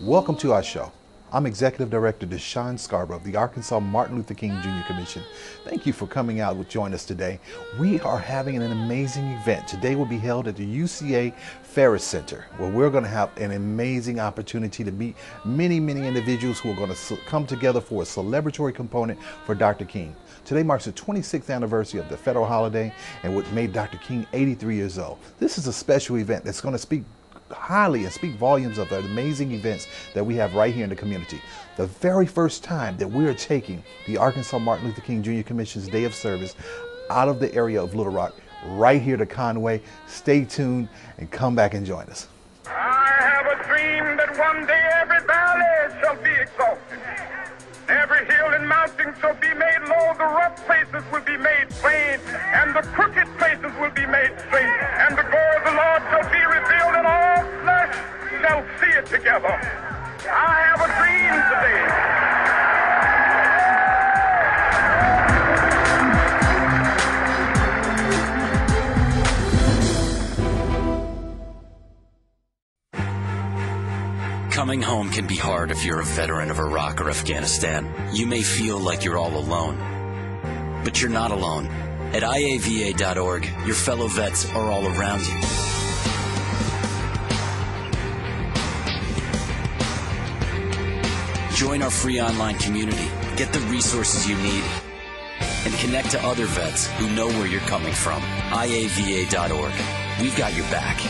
Welcome to our show. I'm Executive Director Deshaun Scarborough of the Arkansas Martin Luther King Jr. Commission. Thank you for coming out to join us today. We are having an amazing event. Today will be held at the UCA Ferris Center, where we're going to have an amazing opportunity to meet many individuals who are going to come together for a celebratory component for Dr. King. Today marks the 26th anniversary of the federal holiday and what made Dr. King 83 years old. This is a special event that's going to speak highly and speak volumes of the amazing events that we have right here in the community. The very first time that we are taking the Arkansas Martin Luther King Jr. Commission's Day of Service out of the area of Little Rock, right here to Conway. Stay tuned and come back and join us. I have a dream that one day every valley shall be exalted. Every hill and mountain shall be made low, the rough places will be made plain, and the crooked places will be made straight, and the glory of the Lord shall be revealed, and all flesh shall see it together. I have a dream today. Coming home can be hard if you're a veteran of Iraq or Afghanistan. You may feel like you're all alone, but you're not alone. At iava.org, your fellow vets are all around you. Join our free online community, get the resources you need, and connect to other vets who know where you're coming from. iava.org. We've got your back.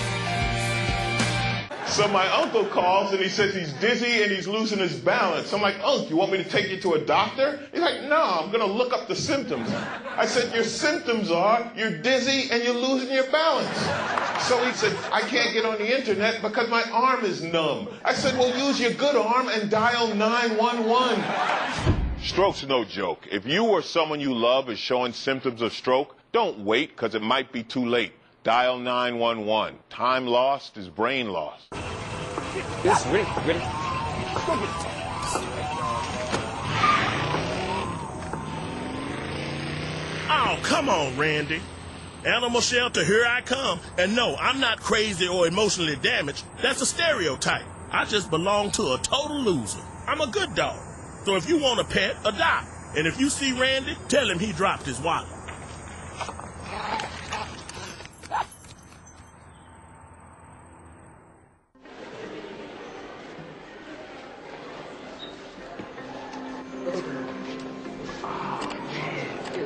So my uncle calls and he says he's dizzy and he's losing his balance. I'm like, Uncle, you want me to take you to a doctor? He's like, no, I'm going to look up the symptoms. I said, your symptoms are you're dizzy and you're losing your balance. So he said, I can't get on the internet because my arm is numb. I said, well, use your good arm and dial 911. Stroke's no joke. If you or someone you love is showing symptoms of stroke, don't wait because it might be too late. Dial 911. Time lost is brain lost. Yes, ready. Oh, come on, Randy. Animal shelter, here I come. And no, I'm not crazy or emotionally damaged. That's a stereotype. I just belong to a total loser. I'm a good dog. So if you want a pet, adopt. And if you see Randy, tell him he dropped his wallet.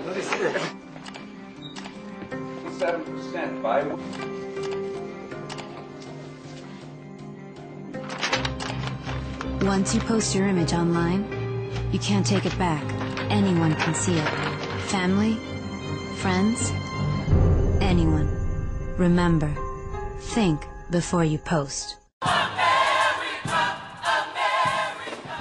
Let me see that. 7% by. Once you post your image online, you can't take it back. Anyone can see it. Family, friends, anyone. Remember, think before you post.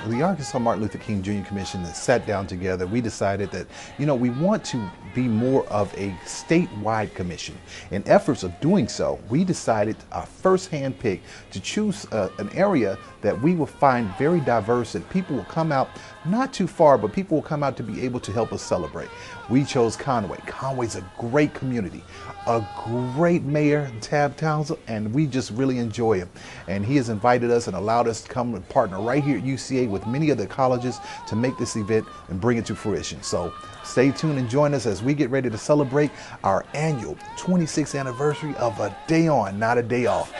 The Arkansas Martin Luther King Jr. Commission that sat down together, we decided that, we want to be more of a statewide commission. In efforts of doing so, we decided our first hand pick to choose an area that we will find very diverse and people will come out, not too far, but people will come out to be able to help us celebrate. We chose Conway. Conway's a great community, a great mayor, Tab Townsend, and we just really enjoy him. And he has invited us and allowed us to come and partner right here at UCA with many other colleges to make this event and bring it to fruition. So stay tuned and join us as we get ready to celebrate our annual 26th anniversary of A Day On, Not a Day Off.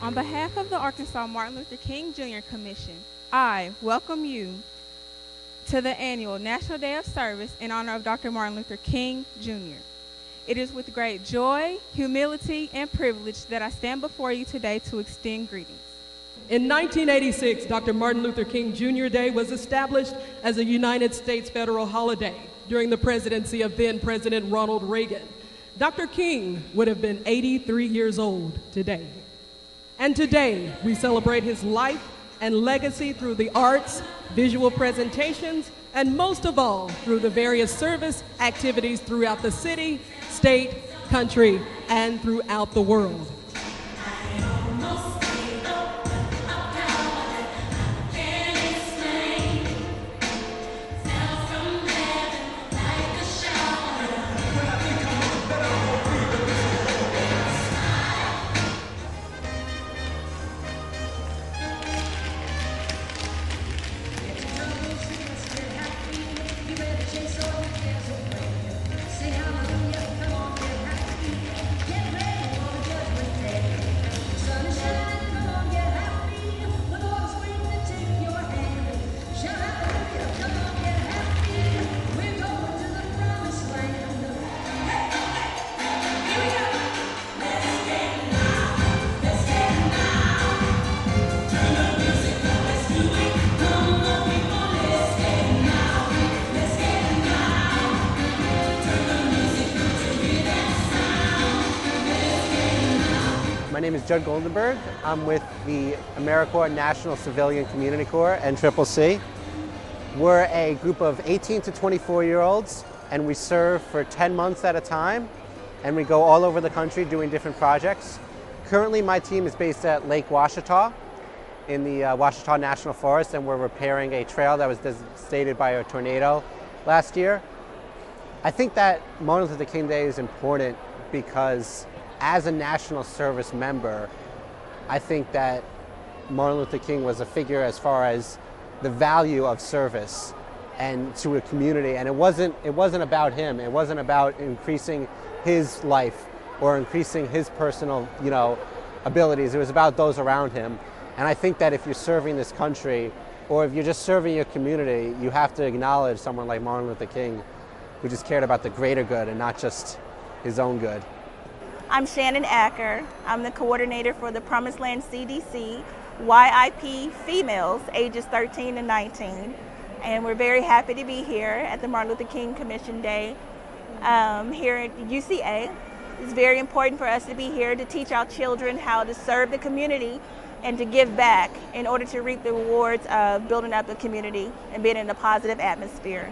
On behalf of the Arkansas Martin Luther King Jr. Commission, I welcome you to the annual National Day of Service in honor of Dr. Martin Luther King, Jr. It is with great joy, humility, and privilege that I stand before you today to extend greetings. In 1986, Dr. Martin Luther King Jr. Day was established as a United States federal holiday during the presidency of then-President Ronald Reagan. Dr. King would have been 83 years old today. And today, we celebrate his life and legacy through the arts, visual presentations, and most of all, through the various service activities throughout the city, state, country, and throughout the world. My name is Judd Goldenberg. I'm with the AmeriCorps National Civilian Community Corps, NCCC. We're a group of 18 to 24-year-olds, and we serve for 10 months at a time, and we go all over the country doing different projects. Currently, my team is based at Lake Ouachita in the Ouachita National Forest, and we're repairing a trail that was devastated by a tornado last year. I think that Martin Luther King Day is important because as a national service member, I think that Martin Luther King was a figure as far as the value of service and to a community. And it wasn't about him. It wasn't about increasing his life or increasing his personal, abilities. It was about those around him. And I think that if you're serving this country or if you're just serving your community, you have to acknowledge someone like Martin Luther King who just cared about the greater good and not just his own good. I'm Shannon Acker. I'm the coordinator for the Promised Land CDC YIP females ages 13 to 19. And we're very happy to be here at the Martin Luther King Commission Day here at UCA. It's very important for us to be here to teach our children how to serve the community and to give back in order to reap the rewards of building up the community and being in a positive atmosphere.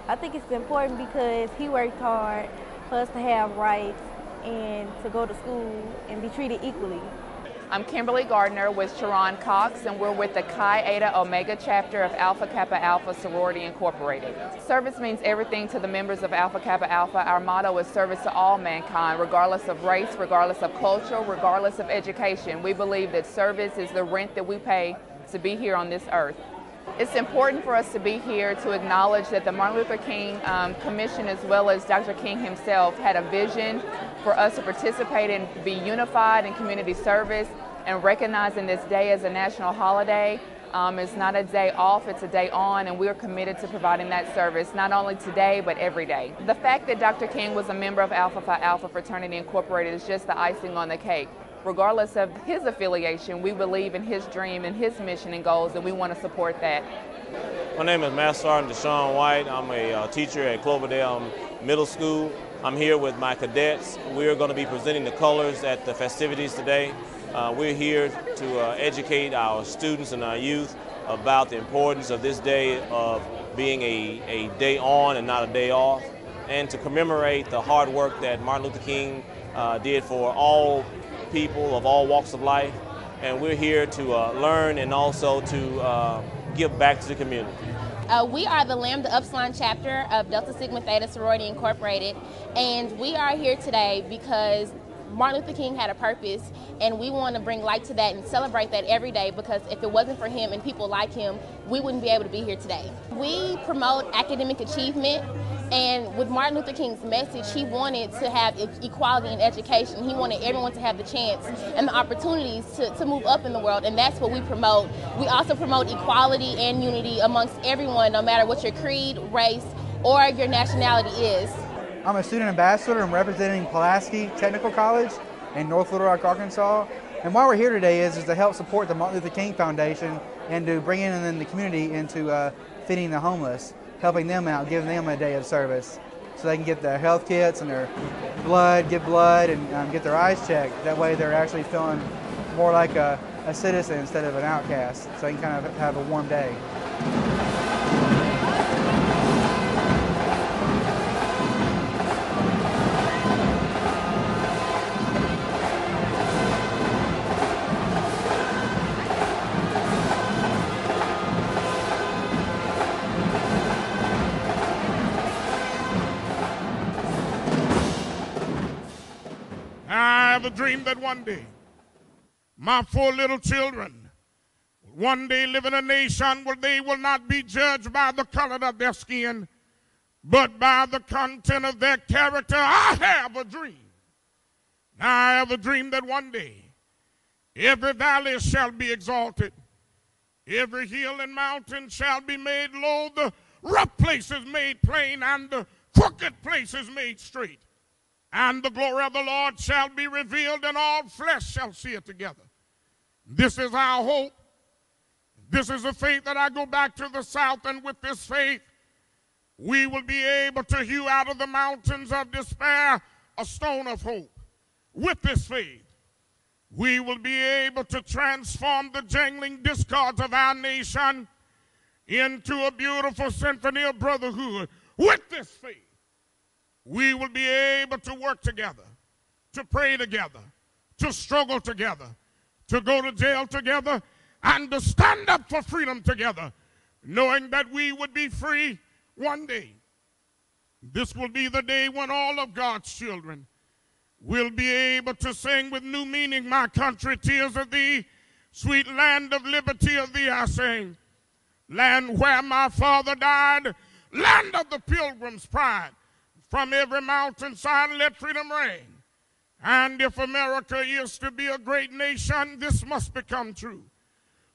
I think it's important because he worked hard for us to have rights and to go to school and be treated equally. I'm Kimberly Gardner with Sharon Cox, and we're with the Chi Eta Omega chapter of Alpha Kappa Alpha Sorority Incorporated. Service means everything to the members of Alpha Kappa Alpha. Our motto is service to all mankind, regardless of race, regardless of culture, regardless of education. We believe that service is the rent that we pay to be here on this earth. It's important for us to be here to acknowledge that the Martin Luther King Commission, as well as Dr. King himself, had a vision for us to participate and be unified in community service, and recognizing this day as a national holiday. It's not a day off, it's a day on, and we're committed to providing that service, not only today, but every day. The fact that Dr. King was a member of Alpha Phi Alpha Fraternity Incorporated is just the icing on the cake. Regardless of his affiliation, we believe in his dream and his mission and goals, and we want to support that. My name is Master Sergeant Deshaun White. I'm a teacher at Cloverdale Middle School. I'm here with my cadets. We're going to be presenting the colors at the festivities today. We're here to educate our students and our youth about the importance of this day of being a day on and not a day off, and to commemorate the hard work that Martin Luther King did for all people of all walks of life. And we're here to learn and also to give back to the community. We are the Lambda Upsilon chapter of Delta Sigma Theta Sorority Incorporated, and we are here today because Martin Luther King had a purpose, and we want to bring light to that and celebrate that every day, because if it wasn't for him and people like him, we wouldn't be able to be here today. We promote academic achievement, and with Martin Luther King's message, he wanted to have equality in education. He wanted everyone to have the chance and the opportunities to move up in the world, and that's what we promote. We also promote equality and unity amongst everyone, no matter what your creed, race, or your nationality is. I'm a student ambassador. I'm representing Pulaski Technical College in North Little Rock, Arkansas. And why we're here today is to help support the Martin Luther King Foundation and to bring in the community into feeding the homeless, helping them out, giving them a day of service so they can get their health kits and their blood, get blood, and get their eyes checked. That way they're actually feeling more like a citizen instead of an outcast, so they can kind of have a warm day. I have a dream that one day my 4 little children will one day live in a nation where they will not be judged by the color of their skin, but by the content of their character. I have a dream. I have a dream that one day every valley shall be exalted, every hill and mountain shall be made low, the rough places made plain, and the crooked places made straight. And the glory of the Lord shall be revealed, and all flesh shall see it together. This is our hope. This is the faith that I go back to the South, and with this faith, we will be able to hew out of the mountains of despair a stone of hope. With this faith, we will be able to transform the jangling discords of our nation into a beautiful symphony of brotherhood. With this faith, we will be able to work together, to pray together, to struggle together, to go to jail together, and to stand up for freedom together, knowing that we would be free one day. This will be the day when all of God's children will be able to sing with new meaning, my country, tears of thee, sweet land of liberty of thee I sing. Land where my father died, land of the pilgrim's pride. From every mountainside, let freedom reign. And if America is to be a great nation, this must become true.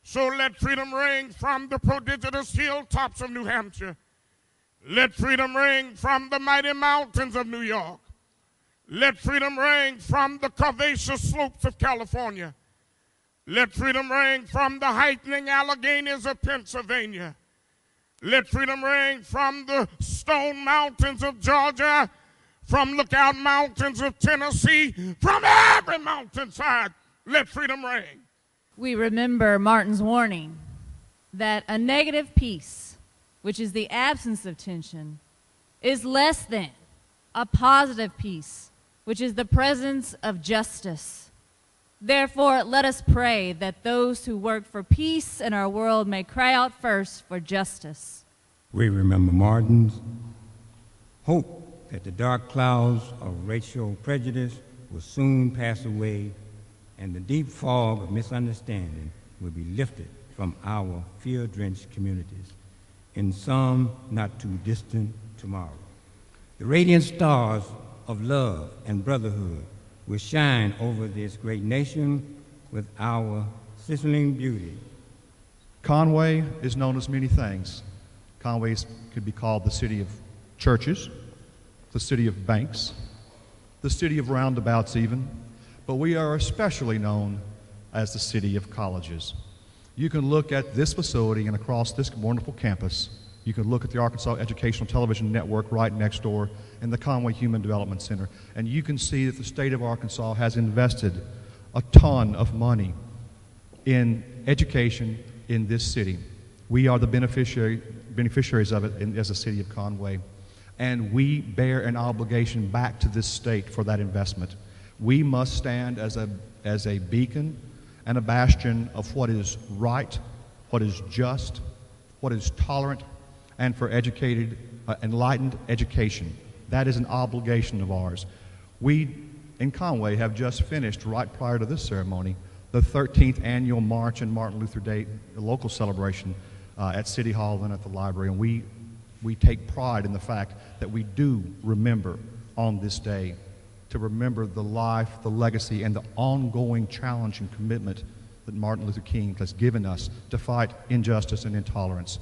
So let freedom ring from the prodigious hilltops of New Hampshire. Let freedom ring from the mighty mountains of New York. Let freedom ring from the curvaceous slopes of California. Let freedom ring from the heightening Alleghenies of Pennsylvania. Let freedom ring from the Stone Mountains of Georgia, from Lookout Mountains of Tennessee, from every mountainside. Let freedom ring. We remember Martin's warning that a negative peace, which is the absence of tension, is less than a positive peace, which is the presence of justice. Therefore, let us pray that those who work for peace in our world may cry out first for justice. We remember Martin's hope that the dark clouds of racial prejudice will soon pass away and the deep fog of misunderstanding will be lifted from our fear-drenched communities in some not too distant tomorrow. The radiant stars of love and brotherhood will shine over this great nation with our sizzling beauty. Conway is known as many things. Conway could be called the city of churches, the city of banks, the city of roundabouts even, but we are especially known as the city of colleges. You can look at this facility and across this wonderful campus. You can look at the Arkansas Educational Television Network right next door and the Conway Human Development Center, and you can see that the state of Arkansas has invested a ton of money in education in this city. We are the beneficiaries of it as a city of Conway, and we bear an obligation back to this state for that investment. We must stand as a beacon and a bastion of what is right, what is just, what is tolerant, and for educated, enlightened education. That is an obligation of ours. We in Conway have just finished, right prior to this ceremony, the 13th annual March and Martin Luther Day local celebration at City Hall and at the library. And we take pride in the fact that we do remember on this day to remember the life, the legacy, and the ongoing challenge and commitment that Martin Luther King has given us to fight injustice and intolerance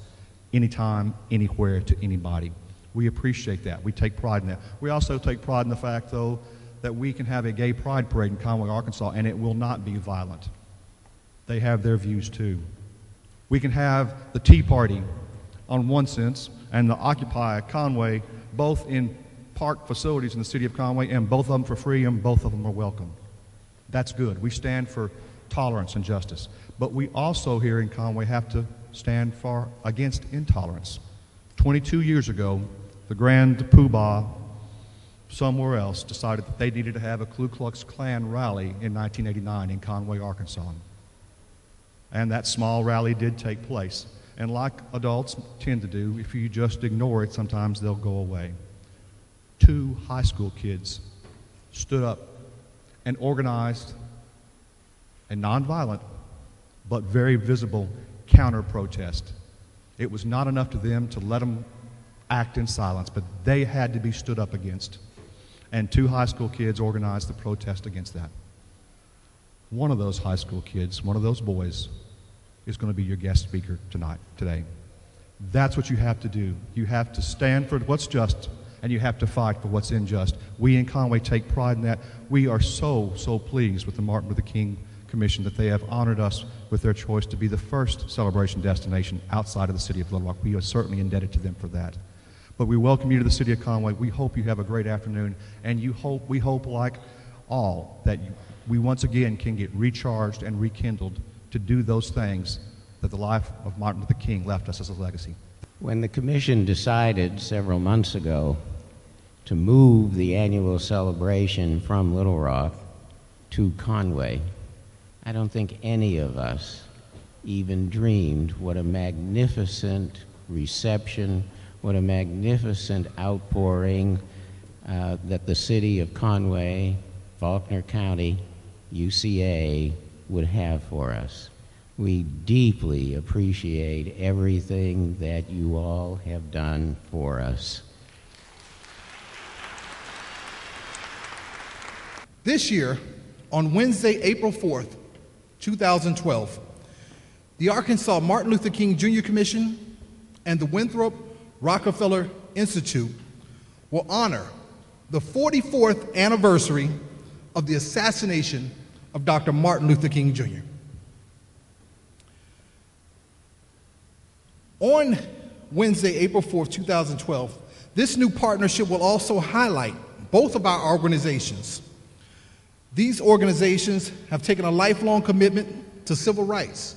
anytime, anywhere, to anybody. We appreciate that. We take pride in that. We also take pride in the fact, though, that we can have a gay pride parade in Conway, Arkansas, and it will not be violent. They have their views, too. We can have the Tea Party on one sense and the Occupy Conway, both in park facilities in the city of Conway, and both of them for free, and both of them are welcome. That's good. We stand for tolerance and justice. But we also here in Conway have to stand against intolerance. 22 years ago, the Grand Poobah somewhere else decided that they needed to have a Ku Klux Klan rally in 1989 in Conway, Arkansas. And that small rally did take place. And like adults tend to do, if you just ignore it, sometimes they'll go away. 2 high school kids stood up and organized a nonviolent but very visible counter-protest. It was not enough to them to let them act in silence, but they had to be stood up against. And 2 high school kids organized the protest against that. One of those high school kids, one of those boys, is going to be your guest speaker today. That's what you have to do. You have to stand for what's just, and you have to fight for what's unjust. We in Conway take pride in that. We are so pleased with the Martin Luther King Commission that they have honored us with their choice to be the first celebration destination outside of the city of Little Rock. We are certainly indebted to them for that. But we welcome you to the city of Conway. We hope you have a great afternoon, and we hope, like all, that we once again can get recharged and rekindled to do those things that the life of Martin Luther King left us as a legacy. When the Commission decided several months ago to move the annual celebration from Little Rock to Conway, I don't think any of us even dreamed what a magnificent reception, what a magnificent outpouring that the city of Conway, Faulkner County, UCA would have for us. We deeply appreciate everything that you all have done for us. This year, on Wednesday, April 4th, 2012, the Arkansas Martin Luther King Jr. Commission and the Winthrop Rockefeller Institute will honor the 44th anniversary of the assassination of Dr. Martin Luther King Jr. On Wednesday, April 4th, 2012, this new partnership will also highlight both of our organizations. These organizations have taken a lifelong commitment to civil rights.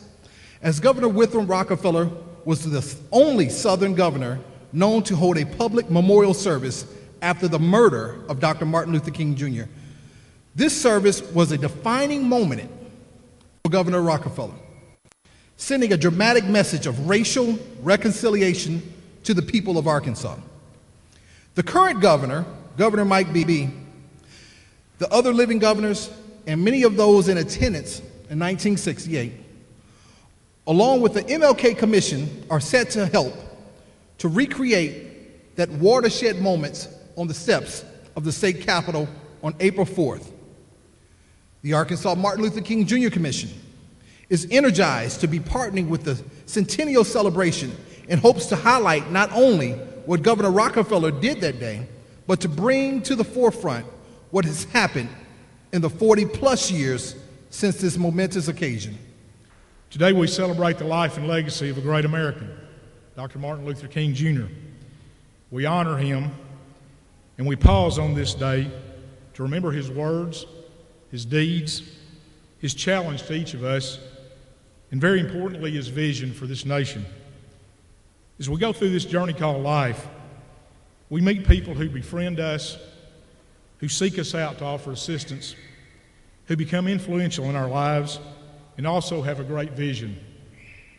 As Governor Winthrop Rockefeller was the only Southern governor known to hold a public memorial service after the murder of Dr. Martin Luther King Jr. This service was a defining moment for Governor Rockefeller, sending a dramatic message of racial reconciliation to the people of Arkansas. The current governor, Governor Mike Beebe, the other living governors, and many of those in attendance in 1968, along with the MLK Commission, are set to help to recreate that watershed moments on the steps of the state capitol on April 4th. The Arkansas Martin Luther King Jr. Commission is energized to be partnering with the Centennial Celebration in hopes to highlight not only what Governor Rockefeller did that day, but to bring to the forefront what has happened in the 40-plus years since this momentous occasion. Today we celebrate the life and legacy of a great American, Dr. Martin Luther King Jr. We honor him, and we pause on this day to remember his words, his deeds, his challenge to each of us, and very importantly, his vision for this nation. As we go through this journey called life, we meet people who befriend us, who seek us out to offer assistance, who become influential in our lives, and also have a great vision.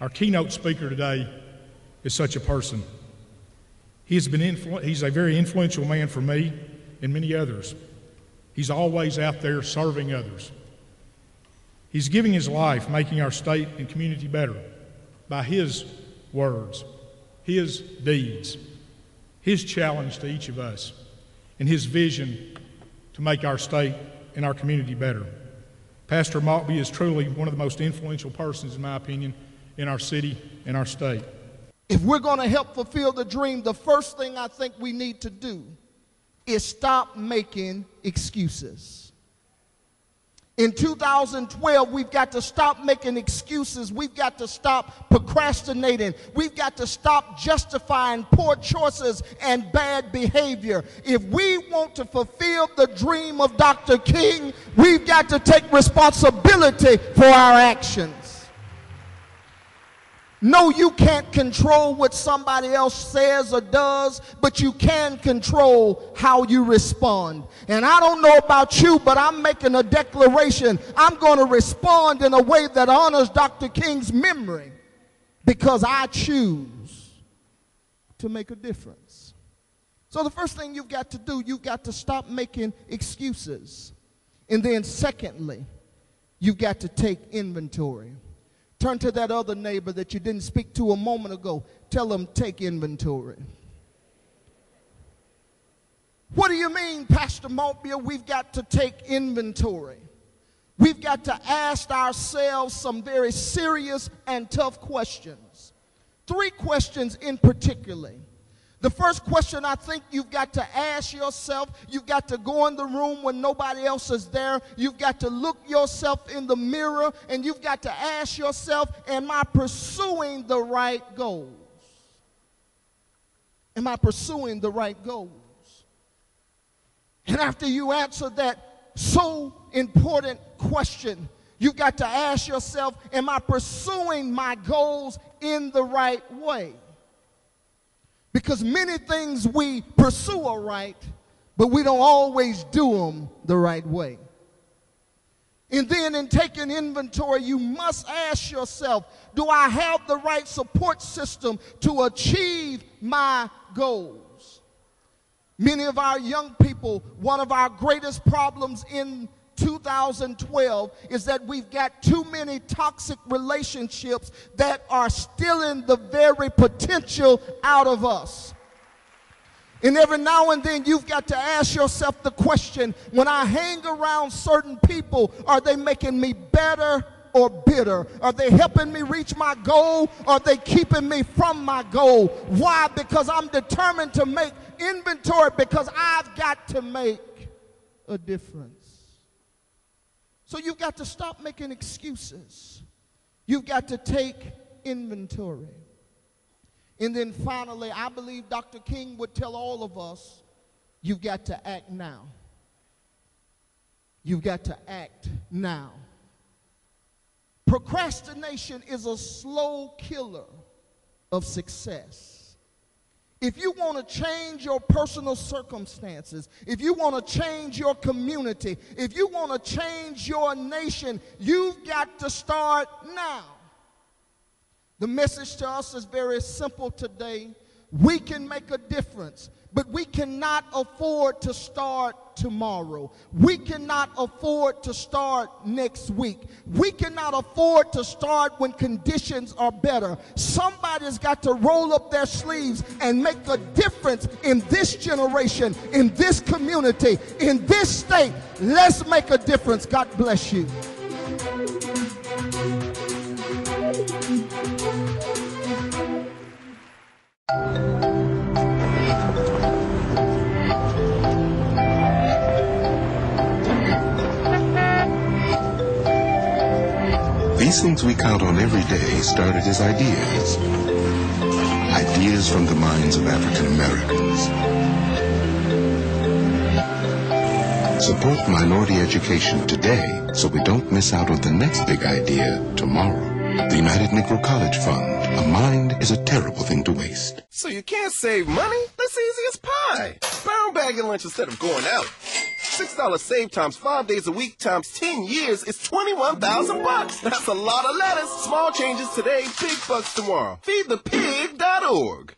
Our keynote speaker today is such a person. He's a very influential man for me and many others. He's always out there serving others. He's giving his life, making our state and community better by his words, his deeds, his challenge to each of us, and his vision to make our state and our community better. Pastor Maltby is truly one of the most influential persons, in my opinion, in our city and our state. If we're going to help fulfill the dream, the first thing I think we need to do is stop making excuses. In 2012, we've got to stop making excuses. We've got to stop procrastinating. We've got to stop justifying poor choices and bad behavior. If we want to fulfill the dream of Dr. King, we've got to take responsibility for our actions. No, you can't control what somebody else says or does, but you can control how you respond. And I don't know about you, but I'm making a declaration. I'm going to respond in a way that honors Dr. King's memory because I choose to make a difference. So the first thing you've got to do, you've got to stop making excuses. And then secondly, you've got to take inventory. Turn to that other neighbor that you didn't speak to a moment ago. Tell them, take inventory. What do you mean, Pastor Maltby? We've got to take inventory. We've got to ask ourselves some very serious and tough questions. 3 questions in particular. The first question I think you've got to ask yourself, you've got to go in the room when nobody else is there, you've got to look yourself in the mirror, and you've got to ask yourself, am I pursuing the right goals? Am I pursuing the right goals? And after you answer that so important question, you've got to ask yourself, am I pursuing my goals in the right way? Because many things we pursue are right, but we don't always do them the right way. And then in taking inventory, you must ask yourself, do I have the right support system to achieve my goals? Many of our young people, one of our greatest problems in 2012 is that we've got too many toxic relationships that are stealing the very potential out of us. And every now and then you've got to ask yourself the question, when I hang around certain people, are they making me better or bitter? Are they helping me reach my goal? Or are they keeping me from my goal? Why? Because I'm determined to make inventory, because I've got to make a difference. So you've got to stop making excuses. You've got to take inventory. And then finally, I believe Dr. King would tell all of us, you've got to act now. You've got to act now. Procrastination is a slow killer of success. If you want to change your personal circumstances, if you want to change your community, if you want to change your nation, you've got to start now. The message to us is very simple today. We can make a difference, but we cannot afford to start tomorrow. We cannot afford to start next week. We cannot afford to start when conditions are better. Somebody's got to roll up their sleeves and make a difference in this generation, in this community, in this state. Let's make a difference. God bless you. These things we count on every day started as ideas. Ideas from the minds of African Americans. Support minority education today so we don't miss out on the next big idea tomorrow. The United Negro College Fund. A mind is a terrible thing to waste. So you can't save money? That's easy as pie. Brown bagging lunch instead of going out. $6 save times 5 days a week times 10 years is $21,000. That's a lot of lettuce. Small changes today, big bucks tomorrow. Feedthepig.org.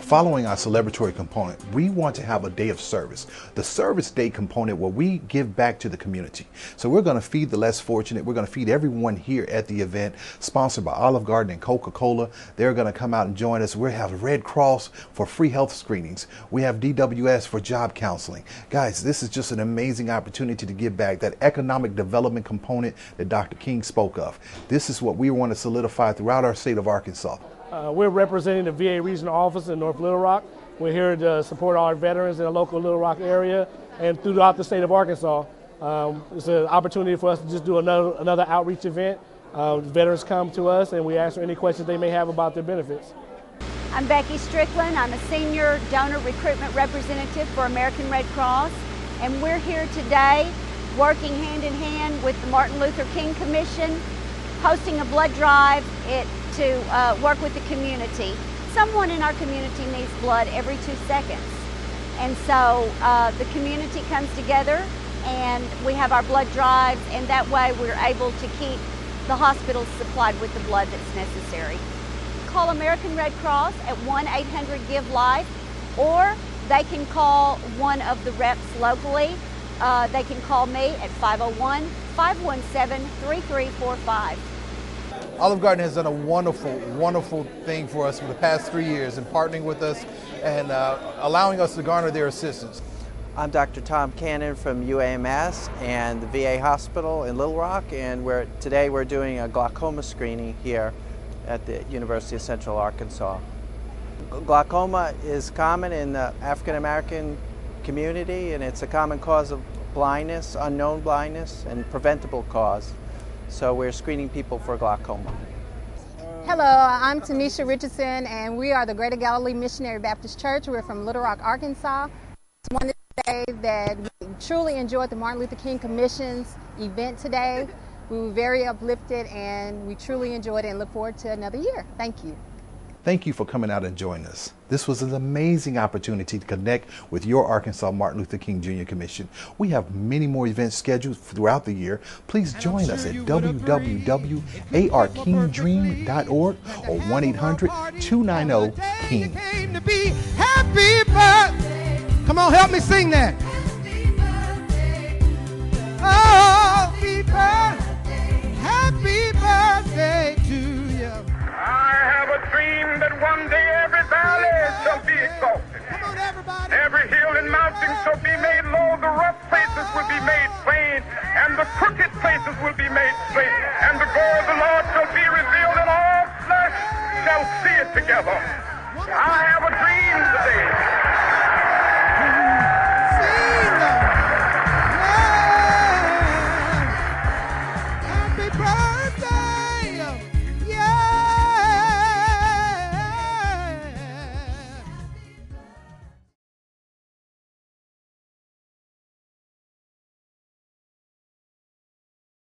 following our celebratory component, we want to have a day of service. The service day component where we give back to the community. So we're going to feed the less fortunate. We're going to feed everyone here at the event, sponsored by Olive Garden and Coca-Cola. They're going to come out and join us. We have Red Cross for free health screenings. We have DWS for job counseling. Guys, this is just an amazing opportunity to give back, that economic development component that Dr. King spoke of. This is what we want to solidify throughout our state of Arkansas. We're representing the VA regional office in North Little Rock. We're here to support our veterans in the local Little Rock area and throughout the state of Arkansas. It's an opportunity for us to just do another outreach event. Veterans come to us and we answer any questions they may have about their benefits. I'm Becky Strickland. I'm a senior donor recruitment representative for American Red Cross, and we're here today working hand in hand with the Martin Luther King Commission, hosting a blood drive to work with the community. Someone in our community needs blood every 2 seconds. And so the community comes together and we have our blood drives, and that way we're able to keep the hospitals supplied with the blood that's necessary. Call American Red Cross at 1-800-GIVE-LIFE, or they can call one of the reps locally. They can call me at 501-517-3345. Olive Garden has done a wonderful thing for us for the past 3 years in partnering with us and allowing us to garner their assistance. I'm Dr. Tom Cannon from UAMS and the VA Hospital in Little Rock, and today we're doing a glaucoma screening here at the University of Central Arkansas. Glaucoma is common in the African American community, and it's a common cause of blindness, unknown blindness, and preventable cause. So we're screening people for glaucoma. Hello, I'm Tanisha Richardson, and we are the Greater Galilee Missionary Baptist Church. We're from Little Rock, Arkansas. I just wanted to say that we truly enjoyed the Martin Luther King Commission's event today. We were very uplifted, and we truly enjoyed it and look forward to another year. Thank you. Thank you for coming out and joining us. This was an amazing opportunity to connect with your Arkansas Martin Luther King Jr. Commission. We have many more events scheduled throughout the year. Please join us at www.arkingdream.org or 1-800-290-KING. Happy birthday. Come on, help me sing that. Happy birthday. Happy birthday to you. I have a dream that one day every valley shall be exalted. Every hill and mountain shall be made low, the rough places will be made plain, and the crooked places will be made straight, and the glory of the Lord shall be revealed, and all flesh shall see it together.